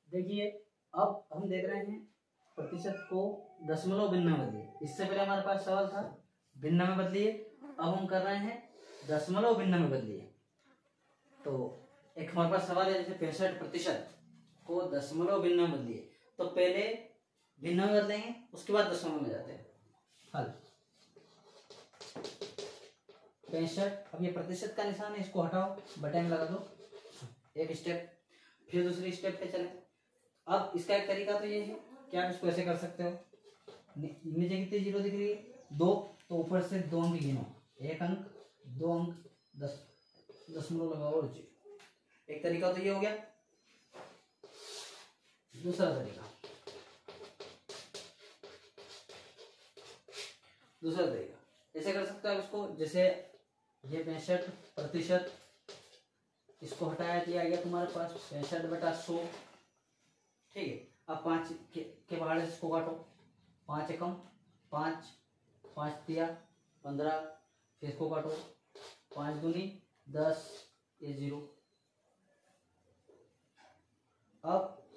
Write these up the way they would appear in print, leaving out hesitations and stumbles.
देखिए अब हम देख रहे हैं प्रतिशत को दशमलव भिन्न में बदलिए। इससे पहले हमारे पास सवाल था भिन्न में बदलिए, अब हम कर रहे हैं दशमलव भिन्न में बदलिए। तो एक हमारे पास सवाल है जैसे 65% को दशमलव भिन्न में बदलिए, तो पहले भिन्न में बदलेंगे उसके बाद दशमलव में जाते हैं। हल 65, अब ये प्रतिशत का निशान है, इसको हटाओ, बटन लगा दो, एक स्टेप, फिर दूसरी स्टेप पे चले। अब इसका एक तरीका तो ये है कि आप इसको ऐसे कर सकते हो, नीचे कितनी जीरो दिख रही है 2, तो ऊपर से 2 अंक गिनो, 1 अंक 2 अंक 10 दशमलव लगाओ और जीरो। एक तरीका तो ये हो गया। दूसरा तरीका ऐसे कर सकते हो इसको, जैसे ये 65%, इसको हटाया दिया गया तुम्हारे पास 65/100, ठीक है। अब 5 के बाहर इसको काटो, 5 एकम 5, 5 तिया 15, फिर इसको काटो, 5 दूनी 10, ये 0। अब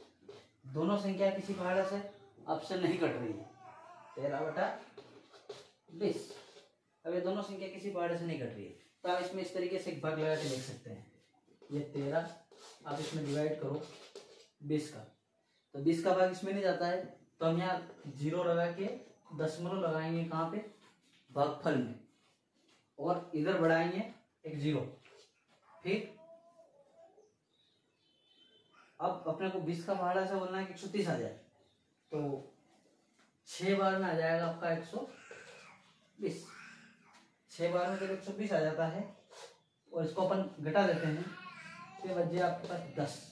दोनों संख्या किसी पहाड़ से ऑप्शन नहीं कट रही है, 13/20। अब ये दोनों संख्या किसी पहाड़ से नहीं कट रही है, तो आप इसमें इस तरीके से एक भाग लगा के लिख सकते हैं। ये 13 आप इसमें डिवाइड करो 20 का, तो 20 का भाग इसमें नहीं जाता है, तो हम यहाँ 0 लगा के दशमलव लगाएंगे कहाँ पे, भागफल में, और इधर बढ़ाएंगे एक 0। फिर अब अपने को 20 का पहाड़ा से बोलना है कि 130 आ जाए, तो 6 बार में आ जाएगा आपका 120। 6 बार में जब 120 आ जाता है और इसको अपन घटा देते हैं, फिर बच जाए आपके पास 10।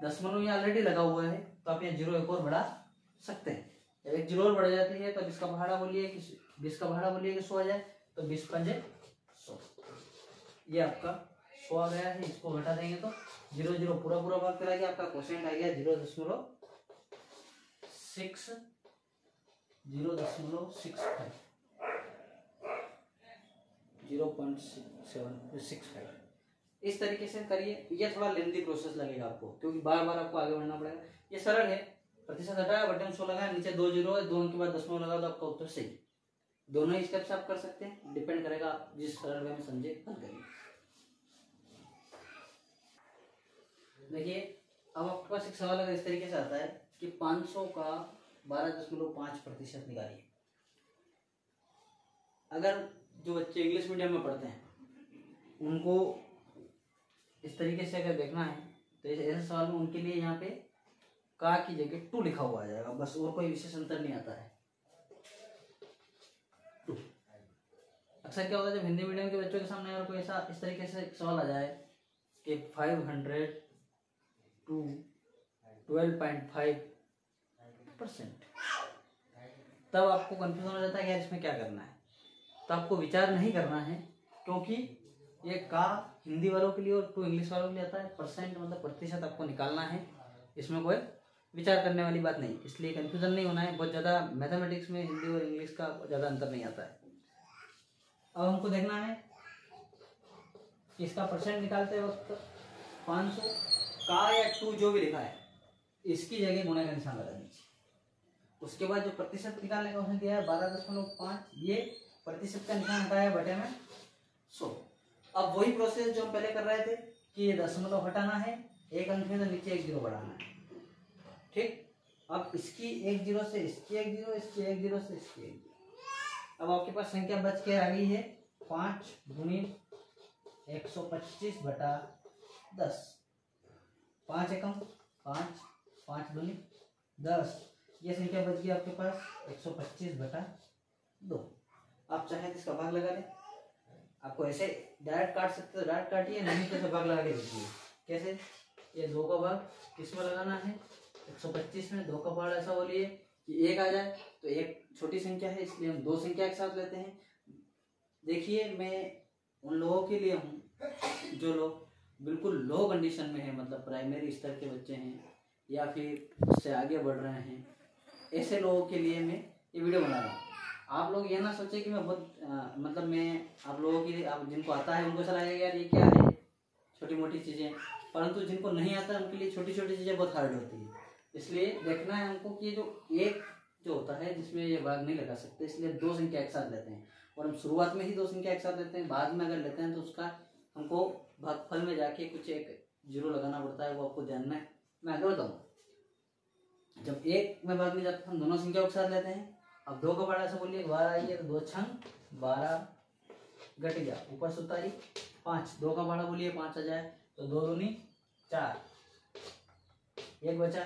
दशमलव यहाँ ऑलरेडी लगा हुआ है, तो आप यहाँ 0 एक और बढ़ा सकते हैं। जब एक 0 और बढ़ जाती है तो 20 का पहाड़ा बोलिए कि 100 आ जाए, तो 20 पंजे 100, ये आपका 100 आ गया है। इसको घटा देंगे तो 0 0 पूरा भाग करा गया, आपका क्वोशिएंट आ गया 0.65 0.765। इस तरीके से करिए। ये थोड़ा लेंथी प्रोसेस लगेगा आपको, क्योंकि बार बार आपको आगे बढ़ना पड़ेगा। ये सरल है, प्रतिशत हटाया, बटन 100 लगाया, नीचे 2 0 है, 2 अंक के बाद दशमलव लगा, तो आपका उत्तर सही। दोनों ही स्टेप्स आप कर सकते हैं, डिपेंड करेगा आप जिस सरल वे में समझे हल करिए। देखिए अब आपके पास एक सवाल अगर इस तरीके से आता है कि 500 का 12.5% निकालिए। अगर जो बच्चे इंग्लिश मीडियम में पढ़ते हैं उनको इस तरीके से अगर देखना है, तो ऐसे सवाल में उनके लिए यहाँ पे का की जगह 2 लिखा हुआ आ जाएगा, बस, और कोई विशेष अंतर नहीं आता है। 2 अक्सर क्या होता है जब हिंदी मीडियम के बच्चों के सामने अगर कोई ऐसा इस तरीके से सवाल आ जाए कि 500 to 12.5%, तब आपको कंफ्यूजन हो जाता है कि यार इसमें क्या करना है। तो आपको विचार नहीं करना है, क्योंकि ये का हिंदी वालों के लिए और 2 इंग्लिश वालों के लिए आता है। परसेंट मतलब प्रतिशत आपको निकालना है, इसमें कोई विचार करने वाली बात नहीं, इसलिए कंफ्यूजन नहीं होना है। बहुत ज़्यादा मैथमेटिक्स में हिंदी और इंग्लिश का ज़्यादा अंतर नहीं आता है। अब हमको देखना है कि इसका परसेंट निकालते वक्त 500 का या 2 जो भी लिखा है इसकी जगह गुणे का निशान लगा दीजिए। उसके बाद जो प्रतिशत निकालने का उसने दिया है 12.5, ये प्रतिशत का निशान हटाया, बटे में 100। अब वही प्रोसेस जो हम पहले कर रहे थे कि ये दशमलव हटाना है, एक अंक में तो नीचे 1 0 बढ़ाना है, ठीक। अब इसकी 1 0 से इसकी 1 0, इसकी 1 0 से इसकी 1 0। अब आपके पास संख्या बच के आ गई है 5 गुनी 125/10। 5 एकम 5, 5 दूनी 10, ये संख्या बच गई आपके पास 125/2। आप चाहे तो इसका भाग लगा लें, आपको ऐसे डायरेक्ट काट सकते हो, डायरेक्ट काटिए, नहीं तो ऐसे भाग लगा के देखिए कैसे। ये 2 का भाग किसमें लगाना है, 125 में। 2 का भाग ऐसा बोलिए कि 1 आ जाए, तो एक छोटी संख्या है इसलिए हम 2 संख्या एक साथ लेते हैं। देखिए मैं उन लोगों के लिए हूँ जो लोग बिल्कुल लो कंडीशन में है, मतलब प्राइमरी स्तर के बच्चे हैं या फिर उससे आगे बढ़ रहे हैं, ऐसे लोगों के लिए मैं ये वीडियो बना रहा हूँ। आप लोग ये ना सोचे कि मैं बहुत मतलब मैं आप लोगों के लिए, आप जिनको आता है उनको सलाह यार ये क्या है छोटी मोटी चीज़ें, परंतु जिनको नहीं आता है उनके लिए छोटी छोटी चीजें बहुत हार्ड होती है। इसलिए देखना है हमको कि ये जो एक जो होता है जिसमें ये भाग नहीं लगा सकते, इसलिए दो संख्या एक साथ लेते हैं। और हम शुरुआत में ही दो संख्या एक साथ लेते हैं, बाद में अगर लेते हैं तो उसका हमको भागफल में जाके कुछ एक जीरो लगाना पड़ता है, वो आपको ध्यान में मैं आगे बताऊंगा। जब एक में भाग नहीं जाता हम दोनों संख्या एक साथ लेते हैं। अब दो का बड़ा से बोलिए 12 आई है तो 2 छंग 12 घट गया, ऊपर से उतारी 5, 2 का बड़ा बोलिए 5 आ जाए तो 2 दूनी 4, एक बचा,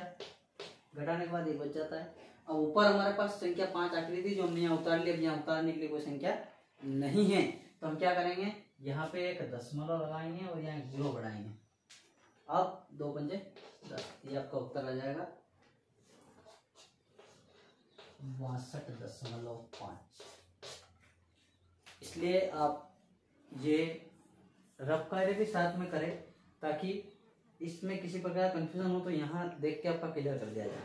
घटाने के बाद एक बच जाता है। अब ऊपर हमारे पास संख्या 5 आखिरी थी जो हमने यहाँ उतार लिया। अब यहाँ उतारने के लिए कोई संख्या नहीं है तो हम क्या करेंगे, यहाँ पे एक दशमलव लगाएंगे और यहाँ 0 बढ़ाएंगे। अब 2 पंजे 10, ये आपका उत्तर आ जाएगा 62.5। इसलिए आप ये रफ कार्य भी साथ में करें ताकि इसमें किसी प्रकार कंफ्यूजन हो तो यहाँ देख के आपका क्लियर कर दिया जाए।